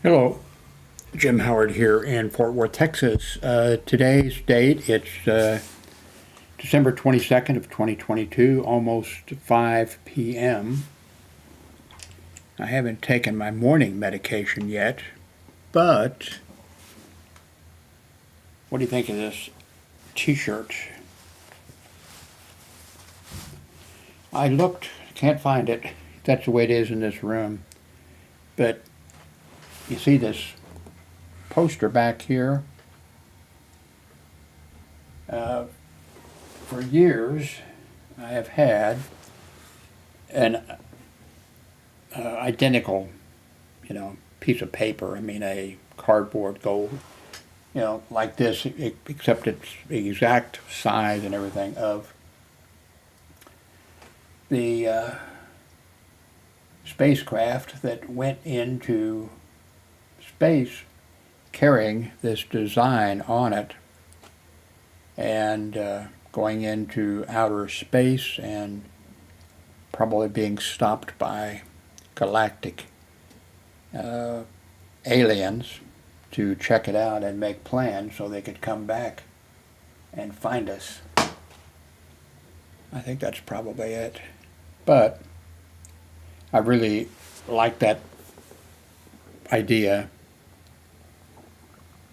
Hello, Jim Howard here in Fort Worth, Texas. Today's date, it's December 22nd of 2022, almost 5 p.m. I haven't taken my morning medication yet, but what do you think of this t-shirt? I looked, can't find it. That's the way it is in this room. But you see this poster back here. For years, I have had an identical, piece of paper. I mean, a cardboard gold, like this, except it's the exact size and everything of the spacecraft that went into space carrying this design on it and going into outer space and probably being stopped by galactic aliens to check it out and make plans so they could come back and find us. I think that's probably it. But I really like that idea,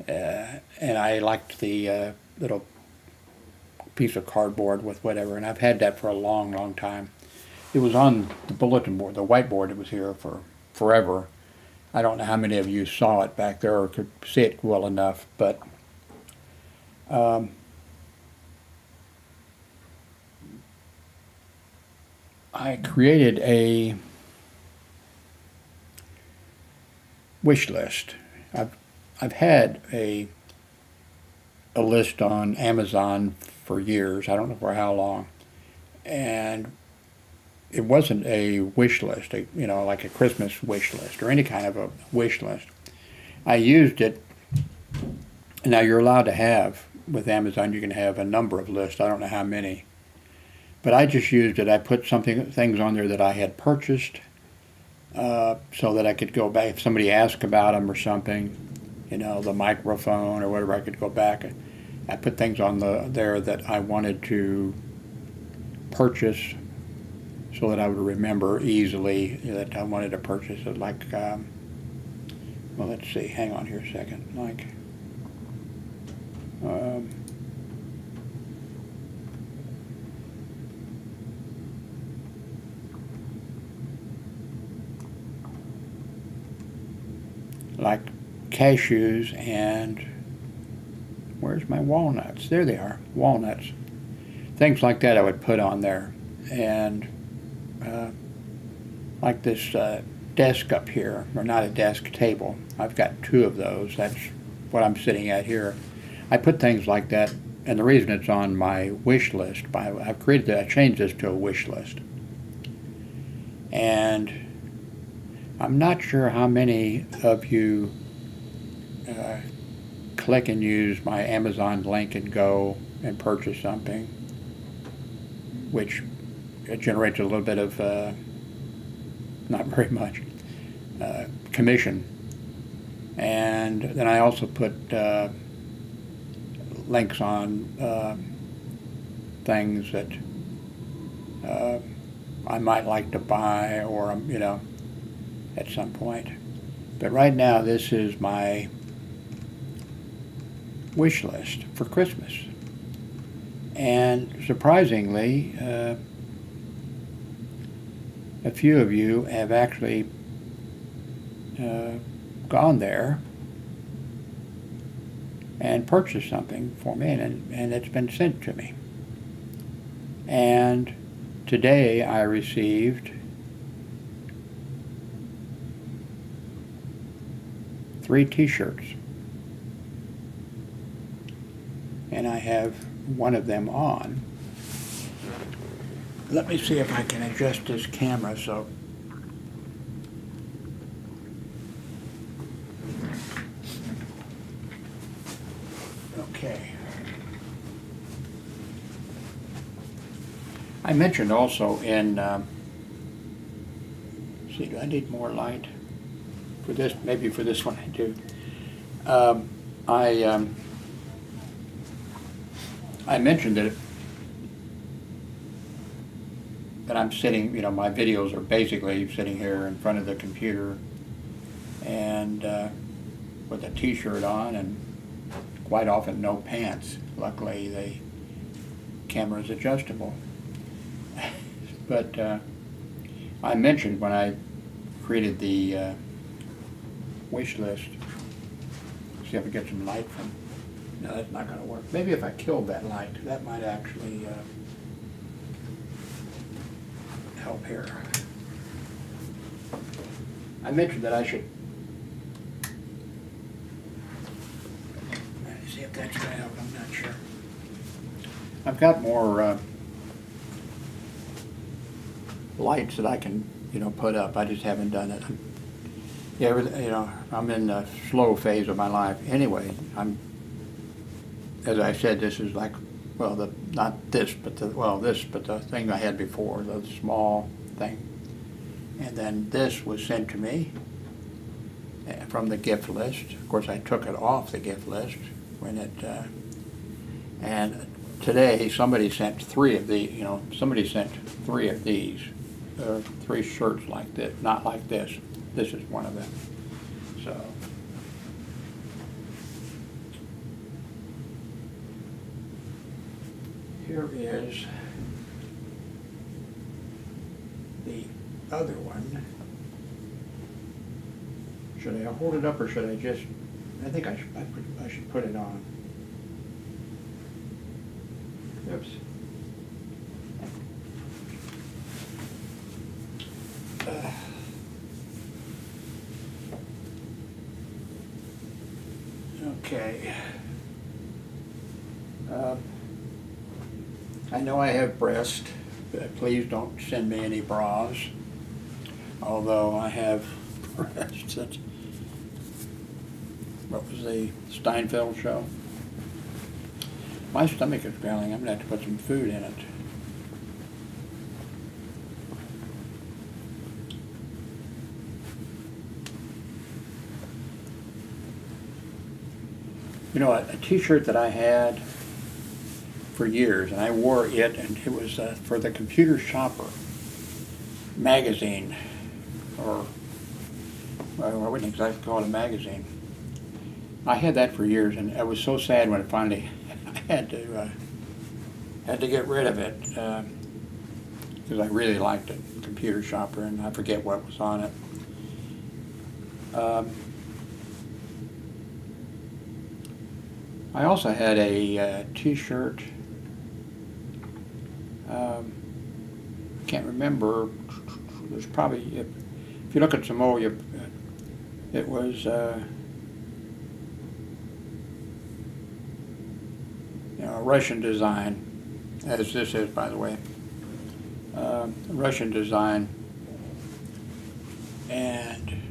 and I liked the little piece of cardboard with whatever, and I've had that for a long, long time. It was on the bulletin board, the whiteboard. It was here for forever. I don't know how many of you saw it back there or could see it well enough, but I created a wish list. I've had a list on Amazon for years. I don't know for how long, and it wasn't a wish list, like a Christmas wish list or any kind of a wish list. I used it. Now you're allowed to have with Amazon. You can have a number of lists. I don't know how many, but I just used it. I put things on there that I had purchased. So that I could go back if somebody asked about them or something, the microphone or whatever. I could go back. I put things on there that I wanted to purchase, so that I would remember easily that I wanted to purchase it. Like, well, let's see. Hang on here a second. Like, like cashews and where's my walnuts? There they are, walnuts. Things like that I would put on there. And like this desk up here, or not a desk, table. I've got two of those. That's what I'm sitting at here. I put things like that, and the reason it's on my wish list, I changed this to a wish list. And I'm not sure how many of you click and use my Amazon link and go and purchase something, which it generates a little bit of, not very much, commission. And then I also put links on things that I might like to buy or, at some point. But right now, this is my wish list for Christmas. And surprisingly, a few of you have actually gone there and purchased something for me, and it's been sent to me. And today I received 3 t-shirts, and I have one of them on. Let me see if I can adjust this camera so okay. I mentioned also in, see, do I need more light? for this, maybe for this one I do. Um, I I mentioned that I'm sitting, my videos are basically sitting here in front of the computer and with a t-shirt on and quite often no pants. Luckily the camera is adjustable. But I mentioned when I created the wish list, see if I get some light from, no, that's not going to work. Maybe if I killed that light, that might actually help here. I mentioned that I should, see if that's going to help, I'm not sure. I've got more lights that I can, put up. I just haven't done it. I'm in the slow phase of my life. Anyway, as I said, this is like, well, not this, but the thing I had before, the small thing. And then this was sent to me from the gift list. Of course, I took it off the gift list when it, and today somebody sent three of these, three shirts like this, not like this. This is one of them. So. Here is the other one. Should I hold it up or should I just, I think I should put it on. Oops. Okay. I know I have breasts. Please don't send me any bras. Although I have breasts. What was the Steinfeld show? My stomach is growling. I'm going to have to put some food in it. A t-shirt that I had for years, and I wore it, and it was for the Computer Shopper magazine, or well, I wouldn't exactly call it a magazine. I had that for years, and I was so sad when it finally I had to get rid of it because I really liked it, Computer Shopper, and I forget what was on it. I also had a t-shirt. Can't remember. There's probably, if you look at some more, it was a Russian design, as this is, by the way. Russian design, and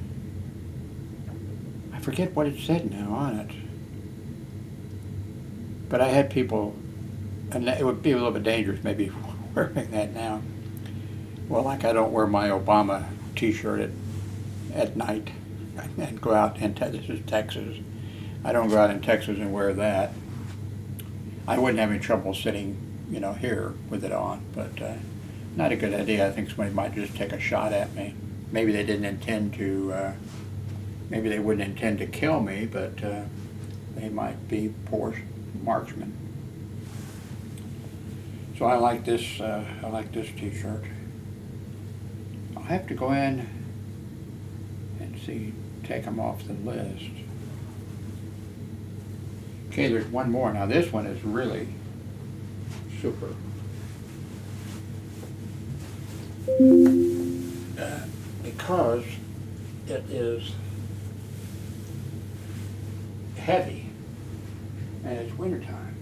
I forget what it said now on it. But I had people, and it would be a little bit dangerous maybe wearing that now. Well, like I don't wear my Obama t-shirt at night and go out, and this is Texas. I don't go out in Texas and wear that. I wouldn't have any trouble sitting, here with it on, but not a good idea. I think somebody might just take a shot at me. Maybe they didn't intend to, maybe they wouldn't intend to kill me, but they might be poor marksman. So I like this t-shirt. I'll have to go in and take them off the list. Okay, there's one more. Now this one is really super. Because it is heavy and it's wintertime.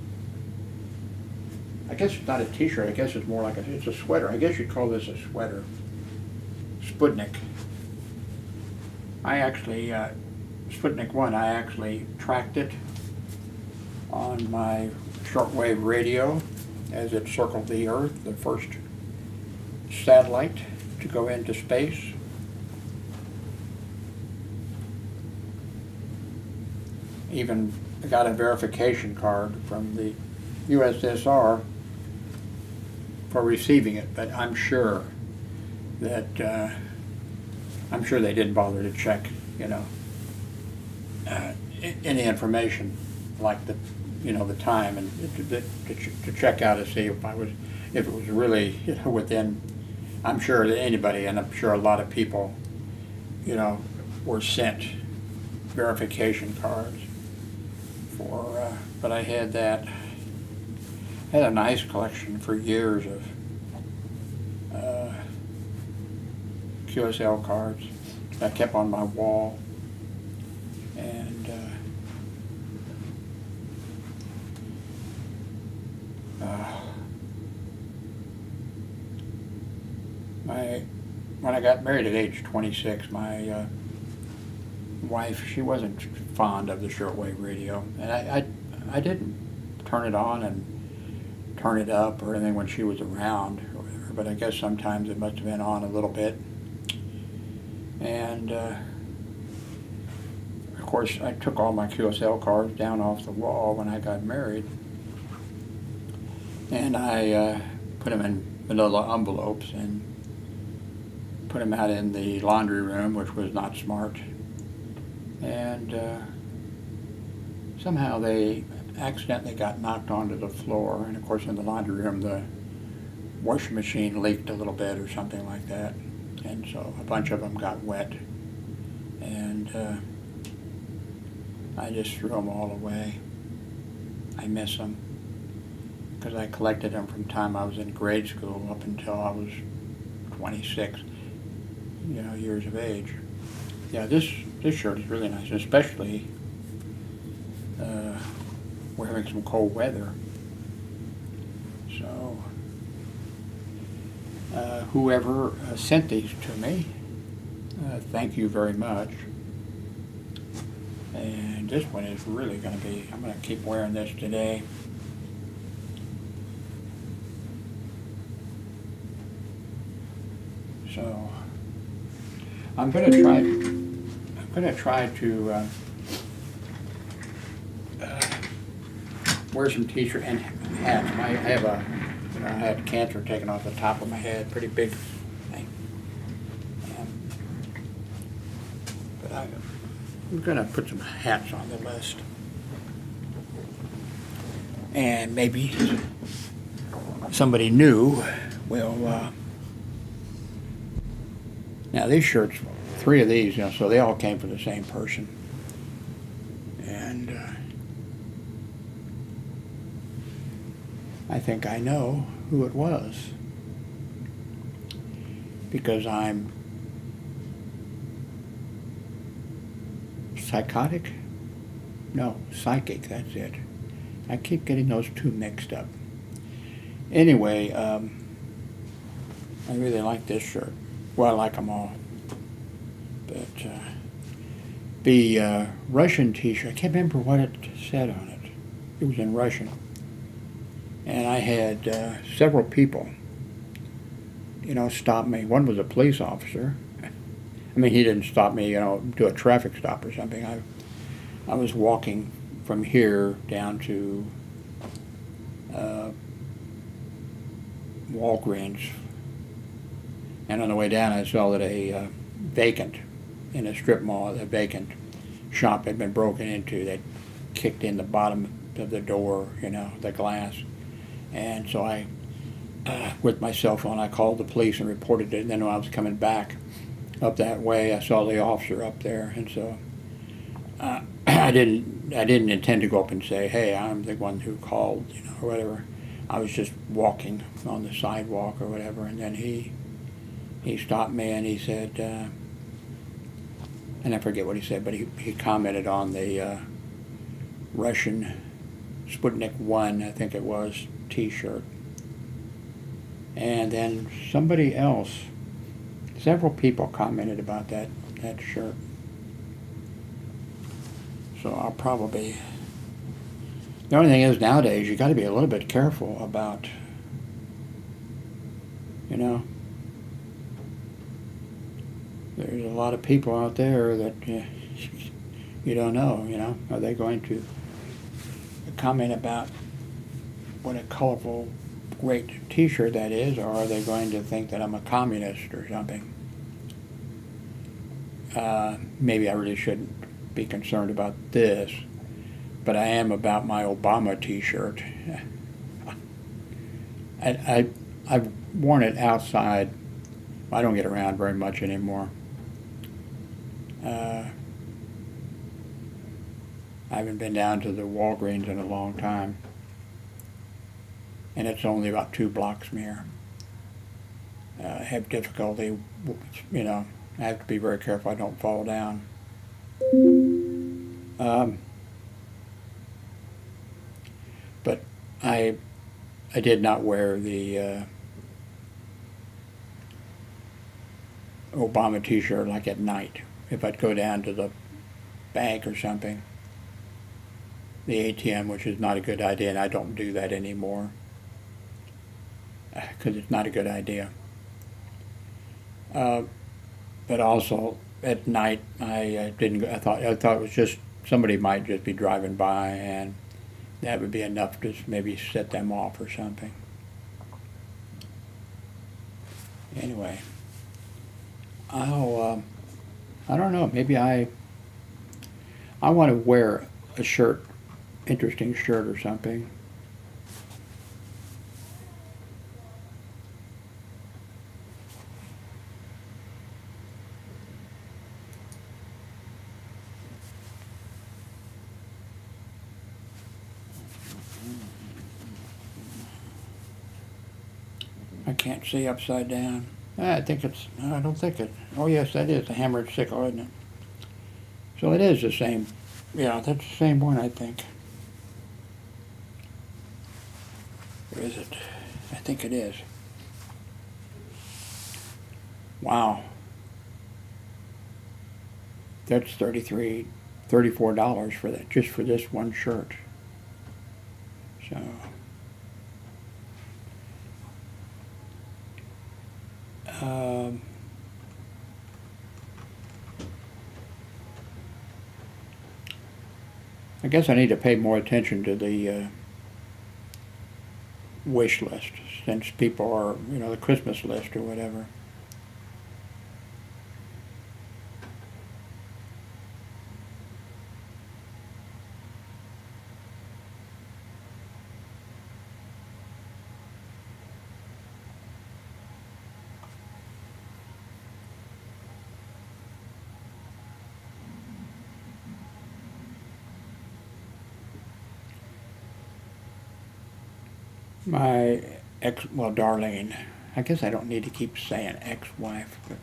I guess it's not a t-shirt, I guess it's more like it's a sweater. I guess you'd call this a sweater. Sputnik. I actually, Sputnik 1, I actually tracked it on my shortwave radio as it circled the Earth, the first satellite to go into space. even got a verification card from the USSR for receiving it, but I'm sure that I'm sure they didn't bother to check, any information like the time, and to check out to see if it was really within. I'm sure that anybody, and I'm sure a lot of people, were sent verification cards for. But I had that. I had a nice collection for years of QSL cards I kept on my wall, and when I got married at age 26, my wife, she wasn't fond of the shortwave radio, and I didn't turn it on and turn it up or anything when she was around or whatever, but I guess sometimes it must have been on a little bit. And of course, I took all my QSL cards down off the wall when I got married, and I put them in manila envelopes and put them out in the laundry room, which was not smart. And somehow they accidentally got knocked onto the floor, and of course in the laundry room the washing machine leaked a little bit or something like that, and so a bunch of them got wet, and I just threw them all away. I miss them because I collected them from the time I was in grade school up until I was 26 years of age. Yeah, this shirt is really nice, especially we're having some cold weather. So whoever sent these to me, thank you very much. And this one is really going to be, I'm going to keep wearing this today. So I'm going to try to wear some t-shirt and hats. I have I had cancer taken off the top of my head, pretty big thing. But I'm going to put some hats on the list. And maybe somebody new will, now these shirts, 3 of these, so they all came from the same person. And I think I know who it was, because I'm psychotic? No, psychic, that's it. I keep getting those two mixed up. Anyway, I really like this shirt. Well, I like them all. But the Russian t-shirt, I can't remember what it said on it. It was in Russian. And I had several people, stop me. One was a police officer. I mean, he didn't stop me, do a traffic stop or something. I was walking from here down to Walgreens. And on the way down, I saw that a in a strip mall, a vacant shop had been broken into. They'd kicked in the bottom of the door, the glass. And so I, with my cell phone, I called the police and reported it. And then when I was coming back up that way, I saw the officer up there. And so I didn't intend to go up and say, hey, I'm the one who called, or whatever. I was just walking on the sidewalk or whatever. And then he stopped me and he said, and I forget what he said, but he commented on the Russian Sputnik 1, I think it was, t-shirt. And then somebody else, several people commented about that shirt. So I'll probably, the only thing is nowadays you got to be a little bit careful about, there's a lot of people out there that you you don't know, you know. Are they going to comment about what a colorful, great t-shirt that is, or are they going to think that I'm a communist or something? Maybe I really shouldn't be concerned about this, but I am about my Obama t-shirt. I've worn it outside. I don't get around very much anymore. I haven't been down to the Walgreens in a long time, and it's only about 2 blocks from here. I have difficulty, you know, I have to be very careful I don't fall down. But I did not wear the Obama t-shirt like at night. If I'd go down to the bank or something, the ATM, which is not a good idea, and I don't do that anymore because it's not a good idea. But also at night, I didn't. I thought it was just somebody might just be driving by, and that would be enough to maybe set them off or something. Anyway, I don't know. Maybe I want to wear a shirt, interesting shirt or something. I can't see upside down. I think it's, no, I don't think it, oh yes, that is a hammered sickle, isn't it? So it is the same, yeah, that's the same one, I think. Or is it? I think it is. Wow. That's $34 for that, just for this one shirt. So. I guess I need to pay more attention to the wish list, since people are, you know, the Christmas list or whatever. My well, Darlene, I guess I don't need to keep saying ex-wife, but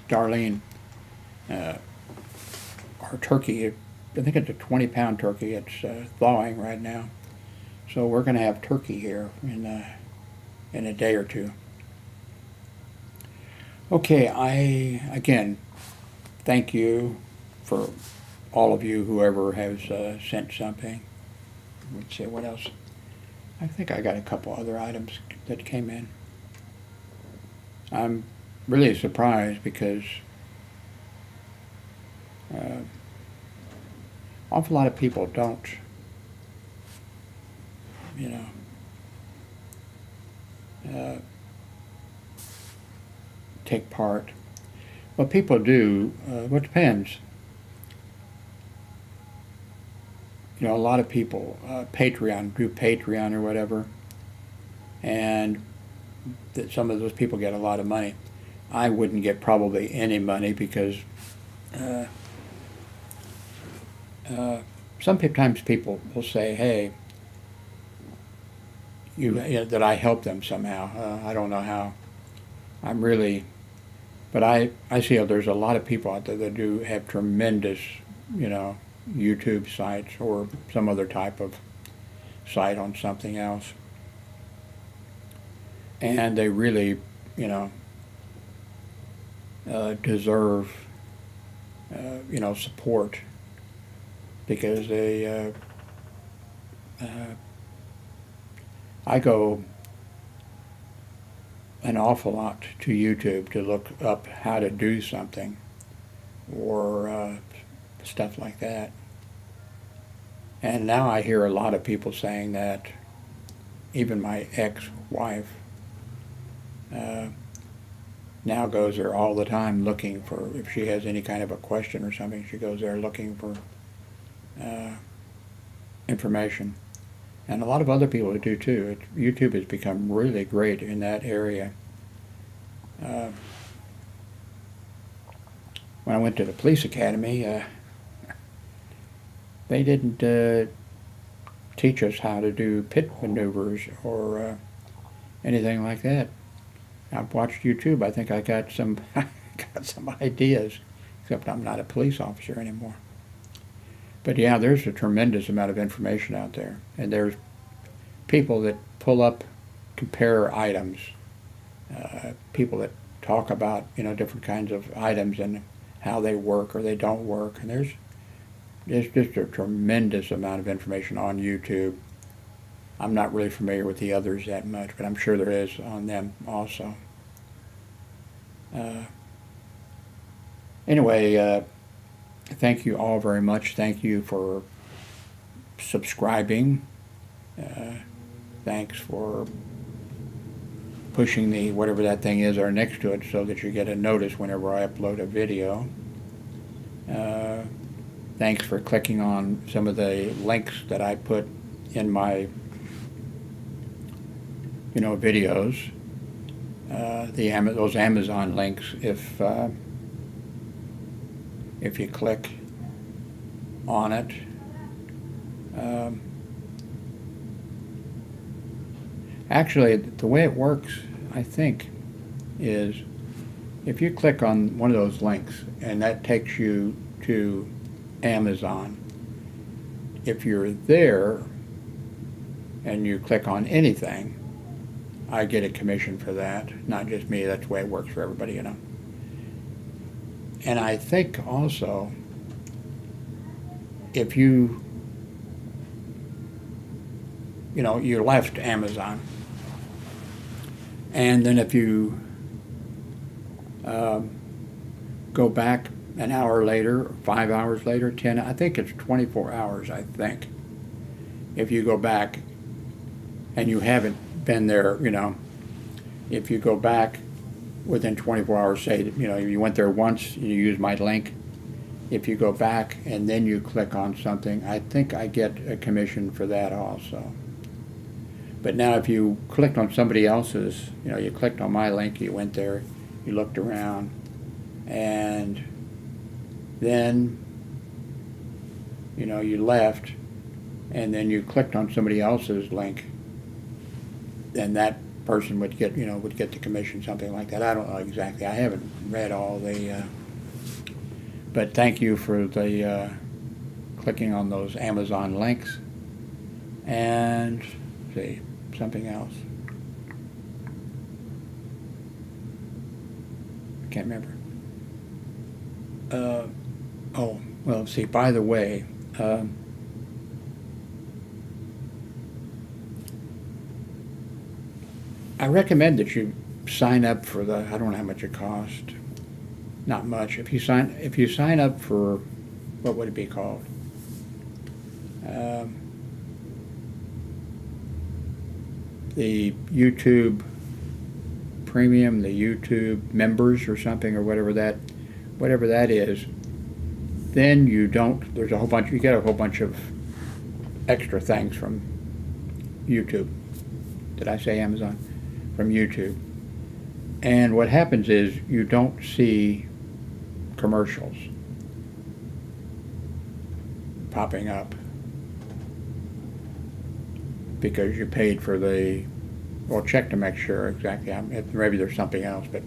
Darlene, our turkey, I think it's a 20-pound turkey. It's thawing right now. So we're going to have turkey here in a day or two. Okay, again, thank you for all of you, whoever has sent something. Let's see, what else? I think I got a couple other items that came in. I'm really surprised because awful lot of people don't, you know, take part. What people do, well, it depends. You know, a lot of people do Patreon or whatever, and that some of those people get a lot of money. I wouldn't get probably any money because sometimes people will say, "Hey, you know, that I help them somehow." I don't know how. I'm really, but I see there's a lot of people out there that do have tremendous, you know, YouTube sites or some other type of site on something else, and they really, you know, deserve, you know, support, because they, I go an awful lot to YouTube to look up how to do something or stuff like that. And now I hear a lot of people saying that, even my ex-wife now goes there all the time looking for, if she has any kind of a question or something, she goes there looking for information. And a lot of other people do too. YouTube has become really great in that area. When I went to the police academy, they didn't teach us how to do pit maneuvers or anything like that. I've watched YouTube. I think I got some got some ideas, except I'm not a police officer anymore. But yeah, there's a tremendous amount of information out there, and there's people that pull up, compare items, people that talk about different kinds of items and how they work or they don't work, and there's just a tremendous amount of information on YouTube. I'm not really familiar with the others that much, but I'm sure there is on them also. Anyway, thank you all very much. Thank you for subscribing. Thanks for pushing the whatever that thing is or next to it so that you get a notice whenever I upload a video. Thanks for clicking on some of the links that I put in my videos. Those Amazon links, if you click on it, actually the way it works, I think, is if you click on one of those links and that takes you to Amazon, if you're there and you click on anything, I get a commission for that. Not just me, that's the way it works for everybody, And I think also, if you left Amazon, and then if you go back an hour later, 5 hours later, 10, I think it's 24 hours, I think. If you go back and you haven't been there, if you go back within 24 hours, say, you went there once, you use my link. If you go back and then you click on something, I think I get a commission for that also. But now if you clicked on somebody else's, you clicked on my link, you went there, you looked around, and then, you left, and then you clicked on somebody else's link, then that person would get the commission, something like that. I don't know exactly. I haven't read all the, but thank you for the clicking on those Amazon links. And let's see, something else. I can't remember. Oh, well, see, by the way, I recommend that you sign up for the, I don't know how much it costs, not much. If you sign up for, what would it be called? The YouTube Premium, the YouTube Members or something, or whatever that is, then you don't, you get a whole bunch of extra things from YouTube. Did I say Amazon? From YouTube. And what happens is you don't see commercials popping up because you paid for the, well, check to make sure exactly. Maybe there's something else, but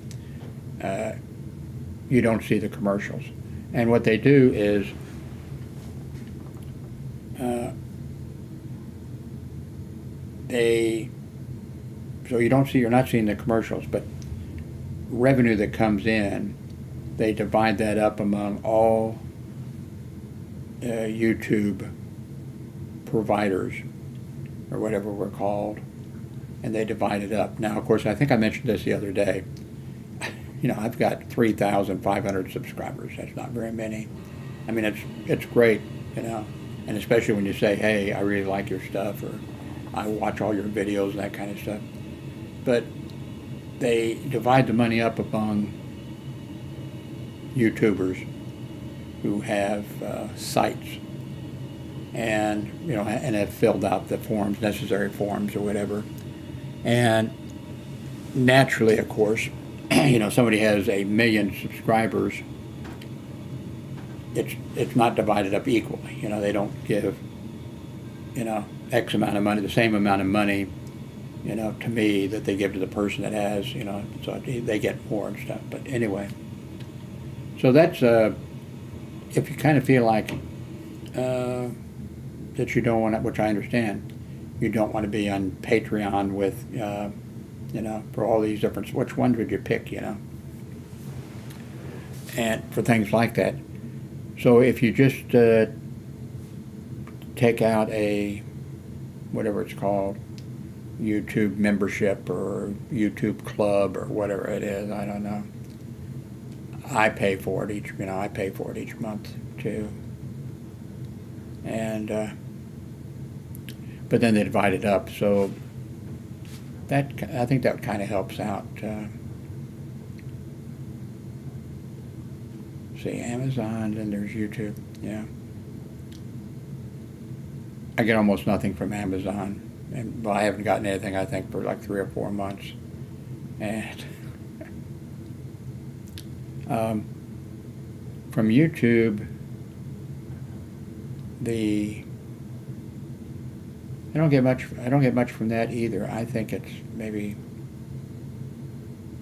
you don't see the commercials. And what they do is so you're not seeing the commercials, but revenue that comes in, they divide that up among all YouTube providers, or whatever we're called, and they divide it up. Now, of course, I think I mentioned this the other day. I've got 3,500 subscribers. That's not very many. I mean, it's great, And especially when you say, hey, I really like your stuff, or I watch all your videos and that kind of stuff. But they divide the money up among YouTubers who have sites, and and have filled out the forms, necessary forms or whatever. And naturally, of course, somebody has 1 million subscribers. It's not divided up equally. They don't give X amount of money, the same amount of money, to me that they give to the person that has, so they get more and stuff. But anyway, so that's if you kind of feel like that you don't want to, which I understand, you don't want to be on Patreon with, for all these different, which ones would you pick, and for things like that. So if you just take out a, whatever it's called, YouTube membership or YouTube club or whatever it is, I don't know. I pay for it each month too. And but then they divide it up, so that, I think that kind of helps out. See, Amazon, and there's YouTube. Yeah, I get almost nothing from Amazon, and I haven't gotten anything, I think, for like 3 or 4 months. And from YouTube, I don't get much. I don't get much from that either. I think it's maybe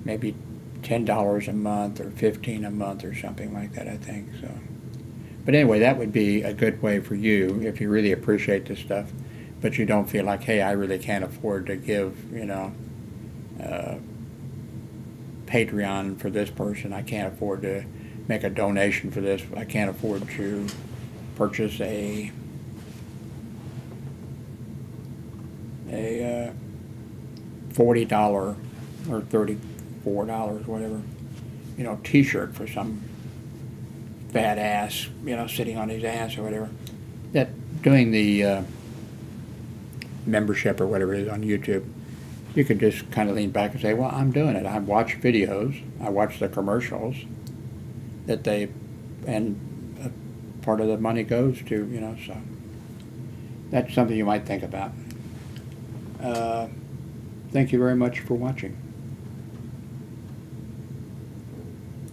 $10 a month or $15 a month or something like that, I think. So, but anyway, that would be a good way for you if you really appreciate this stuff, but you don't feel like, hey, I really can't afford to give, Patreon for this person. I can't afford to make a donation for this. I can't afford to purchase a $40 or $34, whatever, T-shirt for some fat ass, sitting on his ass or whatever. That doing the membership or whatever it is on YouTube, you could just kind of lean back and say, well, I'm doing it. I watch videos. I watch the commercials that and a part of the money goes to, so that's something you might think about. Thank you very much for watching.